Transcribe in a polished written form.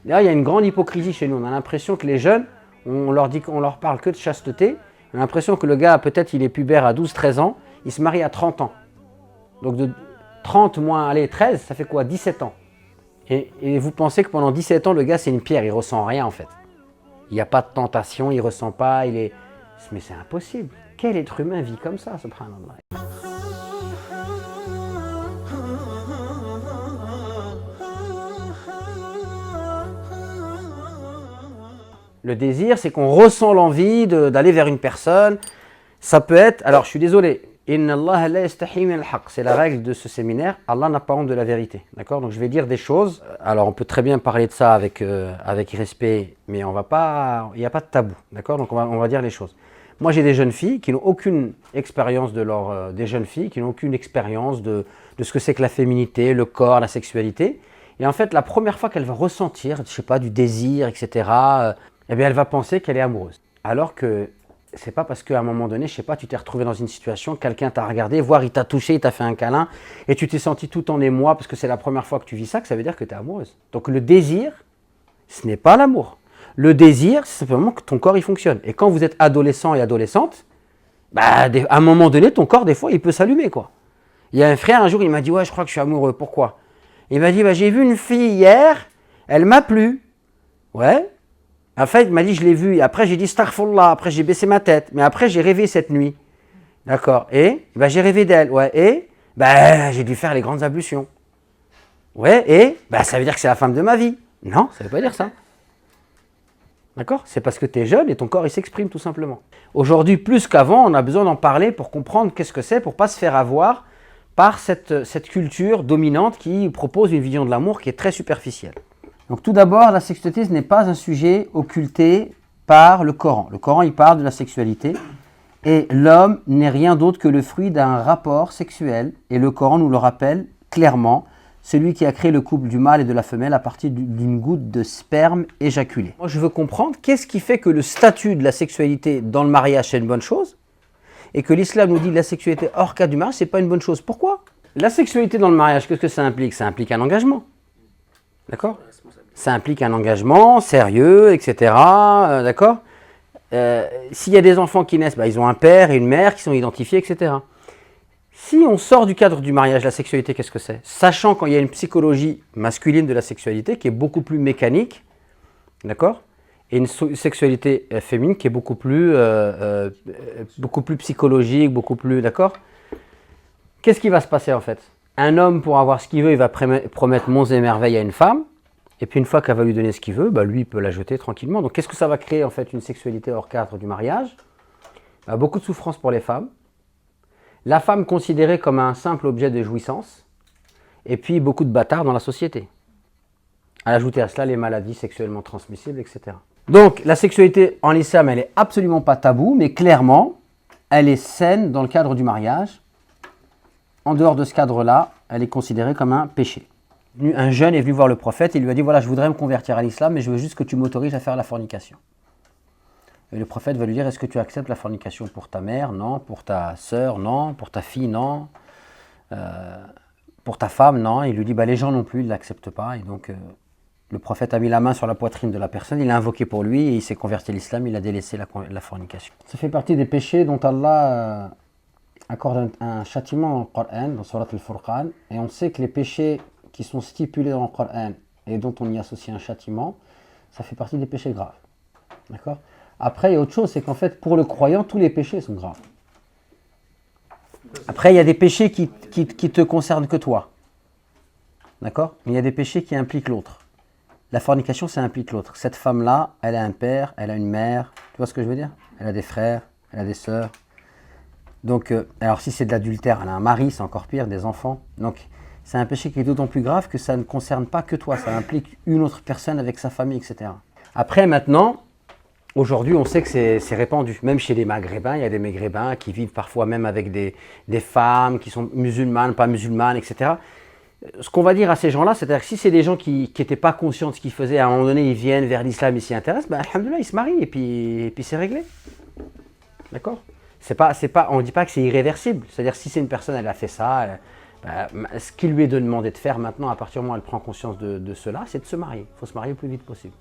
Là, il y a une grande hypocrisie chez nous. On a l'impression que les jeunes, on leur parle que de chasteté. On a l'impression que le gars, peut-être, il est pubère à 12-13 ans, il se marie à 30 ans. Donc de 30 moins, allez, 13, ça fait quoi? 17 ans. Et vous pensez que pendant 17 ans, le gars, c'est une pierre, il ressent rien en fait. Il n'y a pas de tentation, il ressent pas, il est... Mais c'est impossible. Quel être humain vit comme ça, subhanallah? Le désir, c'est qu'on ressent l'envie d'aller vers une personne. Ça peut être, alors je suis désolé, Inna Allah la yastahi min al-haq. C'est la règle de ce séminaire. Allah n'a pas honte de la vérité. D'accord? Donc je vais dire des choses. Alors on peut très bien parler de ça avec respect, mais on va pas, il n'y a pas de tabou. D'accord? Donc on va dire les choses. Moi j'ai des jeunes filles qui n'ont aucune expérience des jeunes filles qui n'ont aucune expérience de ce que c'est que la féminité, le corps, la sexualité. Et en fait, la première fois qu'elle va ressentir, je sais pas, du désir, etc., eh bien elle va penser qu'elle est amoureuse. Alors que c'est pas parce qu'à un moment donné, je sais pas, tu t'es retrouvé dans une situation, quelqu'un t'a regardé, voire il t'a touché, il t'a fait un câlin, et tu t'es senti tout en émoi parce que c'est la première fois que tu vis ça, que ça veut dire que tu es amoureuse. Donc le désir, ce n'est pas l'amour. Le désir, c'est simplement que ton corps il fonctionne. Et quand vous êtes adolescent et adolescente, bah, à un moment donné, ton corps, des fois, il peut s'allumer, quoi. Il y a un frère, un jour, il m'a dit, ouais, je crois que je suis amoureux. Pourquoi? Il m'a dit, bah, j'ai vu une fille hier, elle m'a plu. Ouais. En fait, il m'a dit, je l'ai vue. Et après, j'ai dit, astaghfirullah. Après, j'ai baissé ma tête. Mais après, j'ai rêvé cette nuit. D'accord. Et bah, j'ai rêvé d'elle. Ouais. Et bah, j'ai dû faire les grandes ablutions. Ouais. Et bah, ça veut dire que c'est la femme de ma vie. Non, ça ne veut pas dire ça. D'accord? C'est parce que tu es jeune et ton corps, il s'exprime tout simplement. Aujourd'hui, plus qu'avant, on a besoin d'en parler pour comprendre qu'est-ce que c'est, pour ne pas se faire avoir par cette culture dominante qui propose une vision de l'amour qui est très superficielle. Donc tout d'abord, la sexualité, ce n'est pas un sujet occulté par le Coran. Le Coran, il parle de la sexualité et l'homme n'est rien d'autre que le fruit d'un rapport sexuel. Et le Coran nous le rappelle clairement, celui qui a créé le couple du mâle et de la femelle à partir d'une goutte de sperme éjaculé. Moi, je veux comprendre qu'est-ce qui fait que le statut de la sexualité dans le mariage, c'est une bonne chose et que l'islam nous dit que la sexualité hors cadre du mariage, c'est pas une bonne chose. Pourquoi? La sexualité dans le mariage, qu'est-ce que ça implique? Ça implique un engagement. D'accord? Ça implique un engagement sérieux, etc. D'accord? S'il y a des enfants qui naissent, bah, ils ont un père et une mère qui sont identifiés, etc. Si on sort du cadre du mariage, la sexualité, qu'est-ce que c'est? Sachant qu'il y a une psychologie masculine de la sexualité qui est beaucoup plus mécanique, d'accord? Et une sexualité féminine qui est beaucoup plus psychologique, beaucoup plus, d'accord? Qu'est-ce qui va se passer en fait? Un homme, pour avoir ce qu'il veut, il va promettre monts et merveilles à une femme. Et puis une fois qu'elle va lui donner ce qu'il veut, bah, lui, il peut la jeter tranquillement. Donc qu'est-ce que ça va créer en fait une sexualité hors cadre du mariage? Bah, beaucoup de souffrance pour les femmes. La femme considérée comme un simple objet de jouissance. Et puis beaucoup de bâtards dans la société. À ajouter à cela les maladies sexuellement transmissibles, etc. Donc la sexualité en islam, elle n'est absolument pas taboue, mais clairement, elle est saine dans le cadre du mariage. En dehors de ce cadre-là, elle est considérée comme un péché. Un jeune est venu voir le prophète et il lui a dit, voilà, je voudrais me convertir à l'islam, mais je veux juste que tu m'autorises à faire la fornication. Et le prophète va lui dire, est-ce que tu acceptes la fornication pour ta mère? Non. Pour ta sœur? Non. Pour ta fille? Non. Pour ta femme? Non. Et il lui dit, bah, les gens non plus, ils ne l'acceptent pas. Et donc, le prophète a mis la main sur la poitrine de la personne, il l'a invoqué pour lui et il s'est converti à l'islam, il a délaissé la fornication. Ça fait partie des péchés dont Allah accorde un châtiment dans le Coran, dans Surat al-Furqan. Et on sait que les péchés qui sont stipulés dans le Coran et dont on y associe un châtiment, ça fait partie des péchés graves. D'accord? Après, il y a autre chose, c'est qu'en fait, pour le croyant, tous les péchés sont graves. Après, il y a des péchés qui te concernent que toi. D'accord? Mais il y a des péchés qui impliquent l'autre. La fornication, ça implique l'autre. Cette femme-là, elle a un père, elle a une mère. Tu vois ce que je veux dire? Elle a des frères, elle a des sœurs. Donc, alors si c'est de l'adultère, elle a un mari, c'est encore pire, des enfants. Donc, c'est un péché qui est d'autant plus grave que ça ne concerne pas que toi. Ça implique une autre personne avec sa famille, etc. Après, maintenant, aujourd'hui, on sait que c'est répandu. Même chez les Maghrébins, il y a des Maghrébins qui vivent parfois même avec des femmes qui sont musulmanes, pas musulmanes, etc. Ce qu'on va dire à ces gens-là, c'est-à-dire que si c'est des gens qui n'étaient pas conscients de ce qu'ils faisaient, à un moment donné, ils viennent vers l'islam, ils s'y intéressent, ben, alhamdoulilah, ils se marient et puis c'est réglé. D'accord? On ne dit pas que c'est irréversible. C'est-à-dire si c'est une personne, elle a fait ça, Ce qu'il lui est demandé de faire maintenant, à partir du moment où elle prend conscience de cela, c'est de se marier. Il faut se marier le plus vite possible.